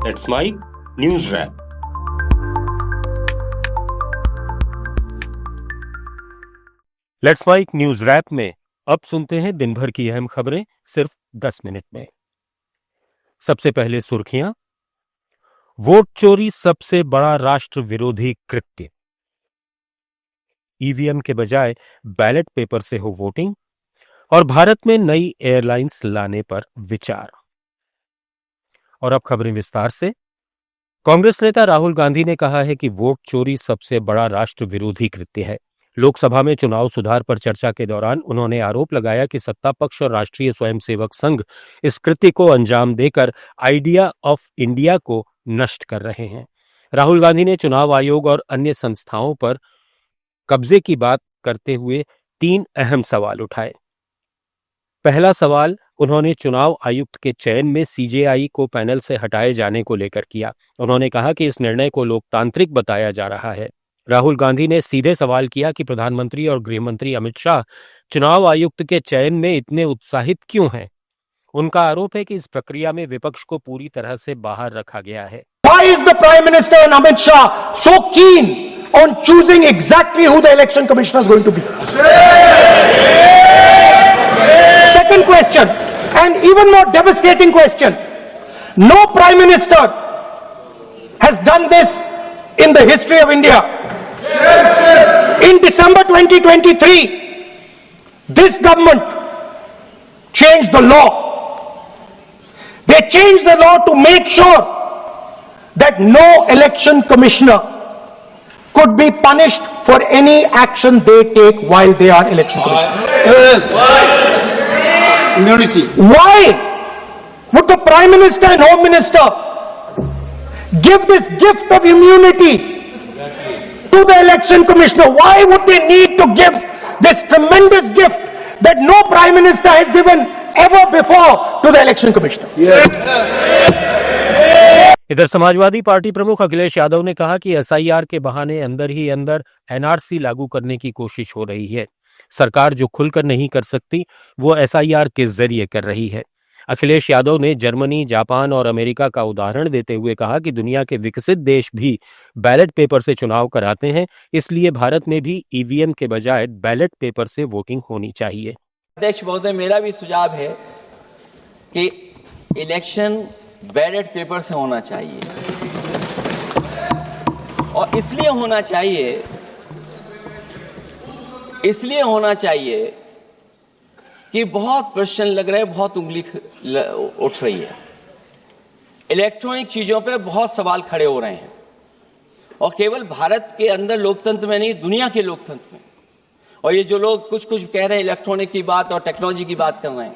That's my news wrap. Let's Mike news wrap में अब सुनते हैं दिन भर की अहम खबरें सिर्फ 10 मिनट में। सबसे पहले सुर्खियां। वोट चोरी सबसे बड़ा राष्ट्र विरोधी कृत्य। ईवीएम के बजाय बैलेट पेपर से हो वोटिंग और भारत में नई एयरलाइंस लाने पर विचार। और अब खबरें विस्तार से। कांग्रेस नेता राहुल गांधी ने कहा है कि वोट चोरी सबसे बड़ा राष्ट्र विरोधी कृत्य है। लोकसभा में चुनाव सुधार पर चर्चा के दौरान उन्होंने आरोप लगाया कि सत्ता पक्ष और राष्ट्रीय स्वयंसेवक संघ इस कृत्य को अंजाम देकर आइडिया ऑफ इंडिया को नष्ट कर रहे हैं। राहुल गांधी ने चुनाव आयोग और अन्य संस्थाओं पर कब्जे की बात करते हुए 3 अहम सवाल उठाए। पहला सवाल उन्होंने चुनाव आयुक्त के चयन में सीजेआई को पैनल से हटाए जाने को लेकर किया। उन्होंने कहा कि इस निर्णय को लोकतांत्रिक बताया जा रहा है। राहुल गांधी ने सीधे सवाल किया कि प्रधानमंत्री और गृहमंत्री अमित शाह चुनाव आयुक्त के चयन में इतने उत्साहित क्यों हैं। उनका आरोप है कि इस प्रक्रिया में विपक्ष को पूरी तरह से बाहर रखा गया है। Why is the Prime Minister and Amit Shah so keen on choosing exactly who the election commissioner is going to be? Second question, and even more devastating question. No Prime Minister has done this in the history of India. In December 2023, this government changed the law. They changed the law to make sure that no election commissioner could be punished for any action they take while they are election commissioner. Yes. Immunity. Why would the Prime Minister and Home Minister give this gift of immunity to the election commissioner? Why would they need to give this tremendous gift that no Prime Minister has given ever before to the election commissioner? इधर Samajwadi party प्रमुख अखिलेश यादव ने कहा कि SIR के बहाने अंदर ही अंदर NRC लागू करने की कोशिश हो रही है। सरकार जो खुलकर नहीं कर सकती वो एसआईआर के जरिए कर रही है। अखिलेश यादव ने जर्मनी, जापान और अमेरिका का उदाहरण देते हुए कहा कि दुनिया के विकसित देश भी बैलेट पेपर से चुनाव कराते हैं, इसलिए भारत में भी ईवीएम के बजाय बैलेट पेपर से वोटिंग होनी चाहिए। अध्यक्ष महोदय, मेरा भी सुझाव है कि इलेक्शन बैलेट पेपर से होना चाहिए और इसलिए होना चाहिए कि बहुत प्रश्न लग रहे हैं, बहुत उंगली उठ रही है। इलेक्ट्रॉनिक चीजों पे बहुत सवाल खड़े हो रहे हैं और केवल भारत के अंदर लोकतंत्र में नहीं, दुनिया के लोकतंत्र में। और ये जो लोग कुछ कह रहे हैं इलेक्ट्रॉनिक की बात और टेक्नोलॉजी की बात कर रहे हैं,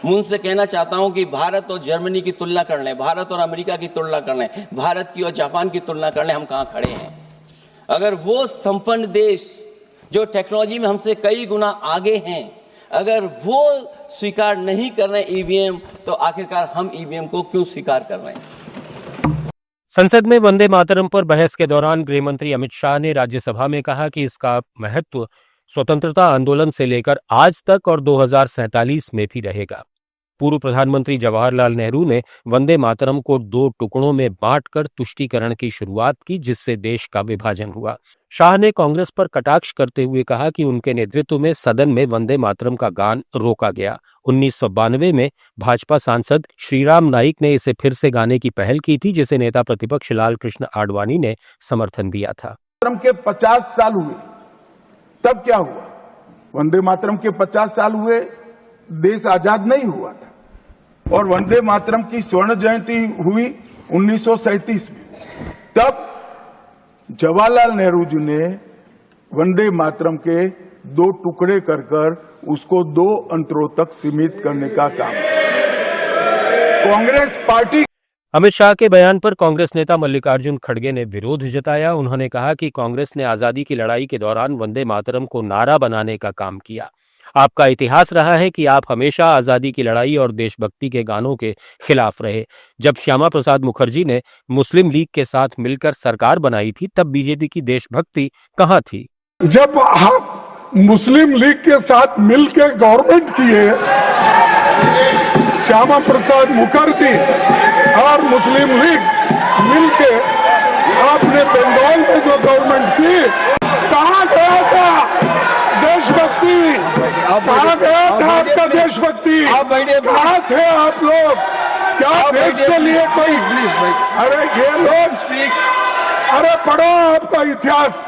मैं उनसे कहना चाहता हूं कि भारत और जर्मनी की तुलना कर लें, भारत और अमेरिका की तुलना कर लें, भारत की और जापान की तुलना कर लें, हम कहां खड़े हैं। अगर वो संपन्न देश जो टेक्नोलॉजी में हमसे कई गुना आगे हैं, अगर वो स्वीकार नहीं कर रहे ईवीएम, तो आखिरकार हम ईवीएम को क्यों स्वीकार कर रहे हैं। संसद में वंदे मातरम पर बहस के दौरान गृहमंत्री अमित शाह ने राज्यसभा में कहा कि इसका महत्व स्वतंत्रता आंदोलन से लेकर आज तक और 2047 में भी रहेगा। पूर्व प्रधानमंत्री जवाहरलाल नेहरू ने वंदे मातरम को 2 टुकड़ों में बांटकर तुष्टीकरण की शुरुआत की, जिससे देश का विभाजन हुआ। शाह ने कांग्रेस पर कटाक्ष करते हुए कहा कि उनके नेतृत्व में सदन में वंदे मातरम का गान रोका गया। 1992 में भाजपा सांसद श्रीराम नाइक ने इसे फिर से गाने की पहल की थी, जिसे नेता प्रतिपक्ष लाल कृष्ण आडवाणी ने समर्थन दिया था। के 50 साल हुए, तब क्या हुआ? वंदे मातरम के 50 साल हुए, देश आजाद नहीं हुआ था। और वंदे मातरम की स्वर्ण जयंती हुई 1937 में। तब जवाहरलाल नेहरू जी ने वंदे मातरम के 2 टुकड़े कर उसको 2 अंतरों तक सीमित करने का काम कांग्रेस पार्टी। अमित शाह के बयान पर कांग्रेस नेता मल्लिकार्जुन खड़गे ने विरोध जताया। उन्होंने कहा कि कांग्रेस ने आजादी की लड़ाई के दौरान वंदे मातरम को नारा बनाने का काम किया। आपका इतिहास रहा है कि आप हमेशा आजादी की लड़ाई और देशभक्ति के गानों के खिलाफ रहे। जब श्यामा प्रसाद मुखर्जी ने मुस्लिम लीग के साथ मिलकर सरकार बनाई थी, तब बीजेपी की देशभक्ति कहां थी? जब आप मुस्लिम लीग के साथ मिलकर गवर्नमेंट किए श्यामा प्रसाद मुखर्जी और मुस्लिम लीग मिलके आपने बंगाल में जो गवर्नमेंट की, कहाँ गया था देशभक्ति? कहाँ गया था आपका देशभक्ति? कहाँ थे आप लोग? क्या देश के लिए कोई? अरे ये लोग, अरे पढ़ो आपका इतिहास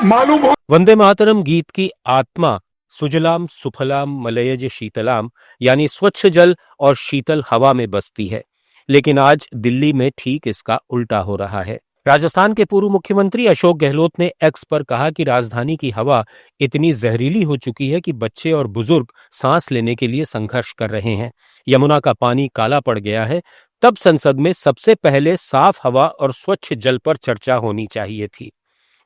मालूम हो। वंदे मातरम गीत की आत्मा सुजलाम सुफलाम मलयज शीतलाम यानी स्वच्छ जल और शीतल हवा में बसती है, लेकिन आज दिल्ली में ठीक इसका उल्टा हो रहा है। राजस्थान के पूर्व मुख्यमंत्री अशोक गहलोत ने एक्स पर कहा कि राजधानी की हवा इतनी जहरीली हो चुकी है कि बच्चे और बुजुर्ग सांस लेने के लिए संघर्ष कर रहे हैं। यमुना का पानी काला पड़ गया है। तब संसद में सबसे पहले साफ हवा और स्वच्छ जल पर चर्चा होनी चाहिए थी।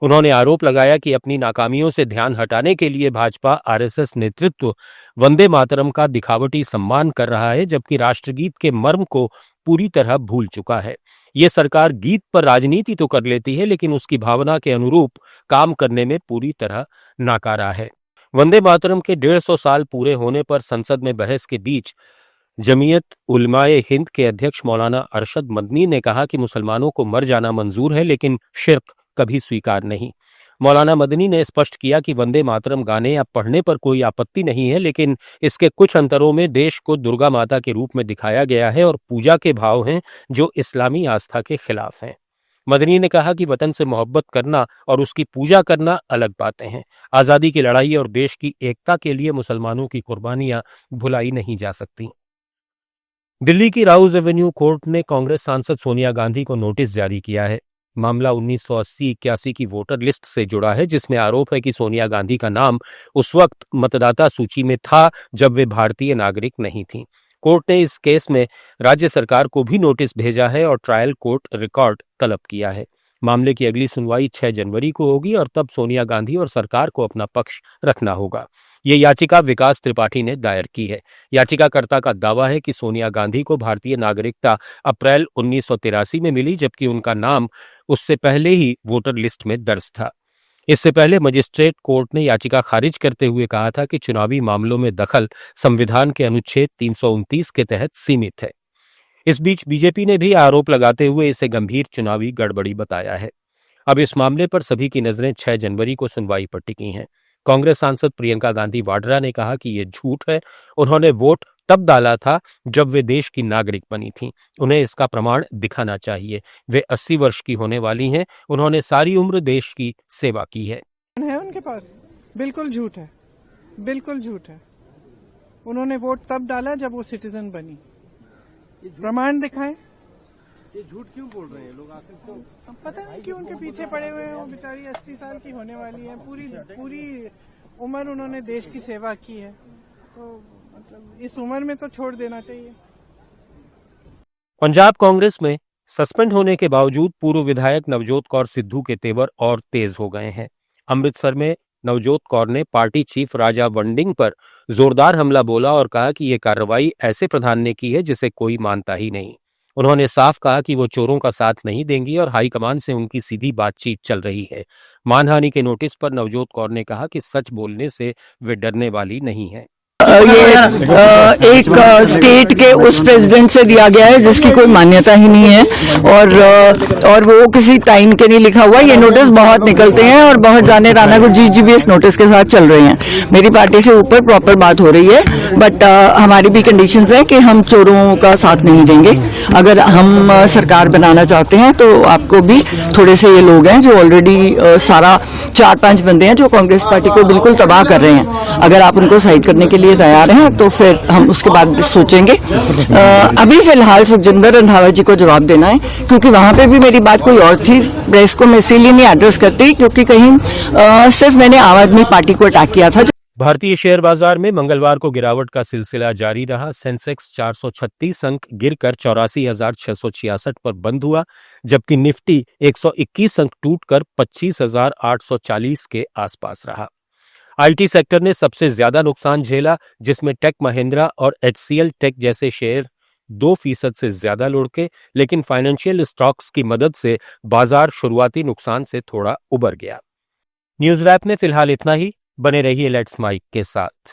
उन्होंने आरोप लगाया कि अपनी नाकामियों से ध्यान हटाने के लिए भाजपा आरएसएस नेतृत्व वंदे मातरम का दिखावटी सम्मान कर रहा है, जबकि राष्ट्रगीत के मर्म को पूरी तरह भूल चुका है। ये सरकार गीत पर राजनीति तो कर लेती है, लेकिन उसकी भावना के अनुरूप काम करने में पूरी तरह नाकारा है। वंदे मातरम के 150 साल पूरे होने पर संसद में बहस के बीच जमीयत उलमाए हिंद के अध्यक्ष मौलाना अरशद मदनी ने कहा कि मुसलमानों को मर जाना मंजूर है, लेकिन शिर्क कभी स्वीकार नहीं। मौलाना मदनी ने स्पष्ट किया कि वंदे मातरम गाने या पढ़ने पर कोई आपत्ति नहीं है, लेकिन इसके कुछ अंतरों में देश को दुर्गा माता के रूप में दिखाया गया है और पूजा के भाव हैं जो इस्लामी आस्था के खिलाफ हैं। मदनी ने कहा कि वतन से मोहब्बत करना और उसकी पूजा करना अलग बातें हैं। आज़ादी की लड़ाई और देश की एकता के लिए मुसलमानों की कुर्बानियां भुलाई नहीं जा सकती। दिल्ली की राउज एवेन्यू कोर्ट ने कांग्रेस सांसद सोनिया गांधी को नोटिस जारी किया है। मामला 1980-81 की वोटर लिस्ट से जुड़ा है, जिसमें आरोप है कि सोनिया गांधी का नाम उस वक्त मतदाता सूची में था जब वे भारतीय नागरिक नहीं थीं। कोर्ट ने इस केस में राज्य सरकार को भी नोटिस भेजा है और ट्रायल कोर्ट रिकॉर्ड तलब किया है। मामले की अगली सुनवाई 6 जनवरी को होगी और तब सोनिया गांधी और सरकार को अपना पक्ष रखना होगा। ये याचिका विकास त्रिपाठी ने दायर की है। याचिकाकर्ता का दावा है कि सोनिया गांधी को भारतीय नागरिकता अप्रैल 1983 में मिली, जबकि उनका नाम उससे पहले ही वोटर लिस्ट में दर्ज था। इससे पहले मजिस्ट्रेट कोर्ट ने याचिका खारिज करते हुए कहा था कि चुनावी मामलों में दखल संविधान के अनुच्छेद 329 के तहत सीमित है। इस बीच बीजेपी ने भी आरोप लगाते हुए इसे गंभीर चुनावी गड़बड़ी बताया है। अब इस मामले पर सभी की नजरें 6 जनवरी को सुनवाई पर टिकी हैं। कांग्रेस सांसद प्रियंका गांधी वाड्रा ने कहा कि ये झूठ है। उन्होंने वोट तब डाला था जब वे देश की नागरिक बनी थीं। उन्हें इसका प्रमाण दिखाना चाहिए। वे 80 वर्ष की होने वाली हैं। उन्होंने सारी उम्र देश की सेवा की है। उनके पास बिल्कुल झूठ है, बिल्कुल झूठ है। उन्होंने वोट तब डाला जब वो सिटीजन बनी। प्रमाण दिखाएं। ये झूठ क्यों बोल रहे हैं लोग? आखिर क्यों? पता नहीं क्यों उनके पीछे पड़े हुए हैं। वो बेचारी 80 साल की होने वाली है। पूरी उम्र उन्होंने देश की सेवा की है, तो मतलब इस उम्र में तो छोड़ देना चाहिए। पंजाब कांग्रेस में सस्पेंड होने के बावजूद पूर्व विधायक नवजोत कौर सिद्धू के तेवर और तेज हो गए हैं। अमृतसर में नवजोत कौर ने पार्टी चीफ राजा वंडिंग पर जोरदार हमला बोला और कहा कि यह कार्रवाई ऐसे प्रधान ने की है जिसे कोई मानता ही नहीं। उन्होंने साफ कहा कि वो चोरों का साथ नहीं देंगी और हाईकमान से उनकी सीधी बातचीत चल रही है। मानहानि के नोटिस पर नवजोत कौर ने कहा कि सच बोलने से वे डरने वाली नहीं है। ये एक स्टेट के उस प्रेसिडेंट से दिया गया है जिसकी कोई मान्यता ही नहीं है और वो किसी टाइम के नहीं लिखा हुआ। ये नोटिस बहुत निकलते हैं और बहुत जाने राना गुरजीत जी भी इस नोटिस के साथ चल रहे हैं। मेरी पार्टी से ऊपर प्रॉपर बात हो रही है, बट हमारी भी कंडीशंस है कि हम चोरों का साथ नहीं देंगे। अगर हम सरकार बनाना चाहते हैं तो आपको भी थोड़े से ये लोग हैं जो ऑलरेडी सारा 4-5 बंदे हैं जो कांग्रेस पार्टी को बिल्कुल तबाह कर रहे हैं। अगर आप उनको साइड करने के लिए तैयार हैं तो फिर हम उसके बाद सोचेंगे। अभी फिलहाल सुखजिंदर रंधावा जी को जवाब देना है, क्योंकि वहां पे भी मेरी बात कोई और थी। प्रेस को मैं इसीलिए नहीं एड्रेस करती क्योंकि कहीं सिर्फ मैंने आम आदमी पार्टी को अटैक किया था। भारतीय शेयर बाजार में मंगलवार को गिरावट का सिलसिला जारी रहा। सेंसेक्स 436 अंक गिरकर 84,666 पर बंद हुआ, जबकि निफ्टी 121 अंक टूटकर 25,840 के आसपास रहा। आईटी सेक्टर ने सबसे ज्यादा नुकसान झेला, जिसमें टेक महिंद्रा और एचसीएल टेक जैसे शेयर 2% से ज्यादा लुढ़के, लेकिन फाइनेंशियल स्टॉक्स की मदद से बाजार शुरुआती नुकसान से थोड़ा उबर गया। न्यूज रैप में फिलहाल इतना ही। बने रहिए लेट्स माइक के साथ।